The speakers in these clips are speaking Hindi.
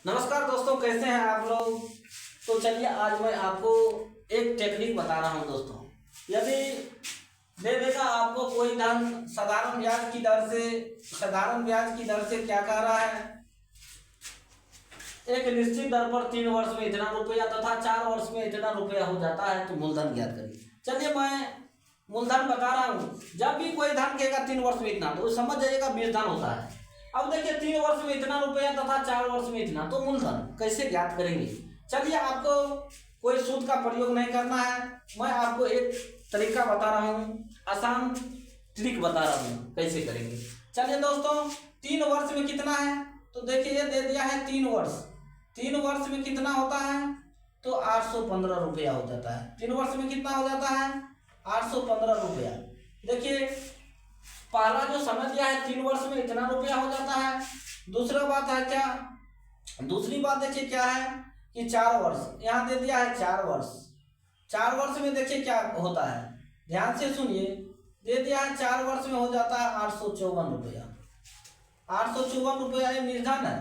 नमस्कार दोस्तों, कैसे हैं आप लोग। तो चलिए आज मैं आपको एक टेक्निक बता रहा हूं दोस्तों। यदि दे देगा आपको कोई धन साधारण ब्याज की दर से क्या कह रहा है, एक निश्चित दर पर 3 वर्ष में इतना रुपया तथा 4 वर्ष में इतना रुपया हो जाता है, तो मूलधन ज्ञात करिए। चलिए मैं मूलधन बता रहा हूँ। जब भी कोई धन कहेगा 3 वर्ष में इतना, तो समझ जाइएगा बीज धन होता है। अब देखिए 3 वर्ष में इतना रुपया तथा 4 वर्ष में इतना, तो मूलधन कैसे ज्ञात करेंगे। चलिए आपको कोई सूत्र का प्रयोग नहीं करना है, मैं आपको एक तरीका बता रहा हूँ, आसान ट्रिक बता रहा हूँ कैसे करेंगे। चलिए दोस्तों 3 वर्ष में कितना है, तो देखिए ये दे दिया है 3 वर्ष। 3 वर्ष में कितना होता है, तो 815 रुपया हो जाता है। 3 वर्ष में कितना हो जाता है, 815 रुपया। देखिए पहला जो समय दिया है 3 वर्ष में इतना रुपया हो जाता है। दूसरा बात है क्या, दूसरी बात देखिए क्या है कि 4 वर्ष, यहाँ दे दिया है 4 वर्ष। 4 वर्ष में देखिए क्या होता है, ध्यान से सुनिए, दे दिया है 4 वर्ष में हो जाता है 854 रुपया। 854 रुपया ये निर्धन है।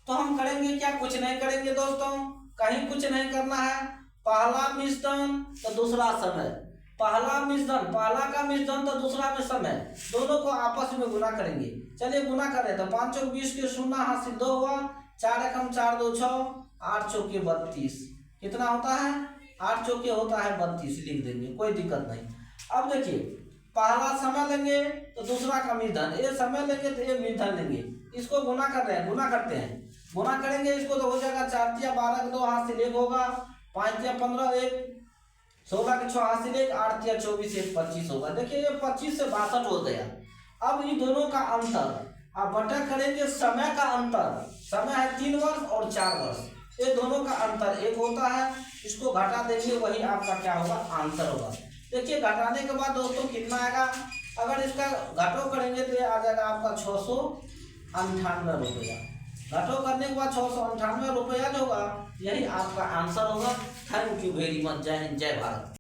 तो हम करेंगे क्या, कुछ नहीं करेंगे दोस्तों, कहीं कुछ नहीं करना है। पहला मिश्रण तो दूसरा समय, पहला का मिश्रण तो दूसरा में समय, दोनों को आपस में गुना करेंगे। चलिए गुना करें तो 5 चौक 20 के 0 हासिल 2 हुआ, 4 एकम 4 2 6, 8 चौके 32, कितना होता है, 8 चौके होता है 32, लिख देंगे, कोई दिक्कत नहीं। अब देखिए पहला समय लेंगे तो दूसरा का मिश्रण, ये समय लेंगे तो ये मिश्रण लेंगे, इसको गुना कर रहे हैं, गुना करते हैं, गुना करेंगे इसको तो हो जाएगा 4 तिया 12 के 2 हासिल 1 होगा, 5 तिया 15 1, 16 के 6 हासिल 1, 8 तिया 24 1 25 होगा। देखिए ये 25 से 62 हो गया। अब इन दोनों का अंतर आप बटा करेंगे, समय का अंतर, समय है 3 वर्ष और 4 वर्ष, ये दोनों का अंतर 1 होता है, इसको घटा देंगे, वही आपका क्या होगा, आंसर होगा। देखिए घटाने के बाद दोस्तों कितना आएगा, अगर इसका घटो करेंगे तो ये आ जाएगा आपका 698 रुपया। घटो करने के बाद 698 रुपया जो होगा, यही आपका आंसर होगा। Thank you very much. जय हिंद, जय भारत।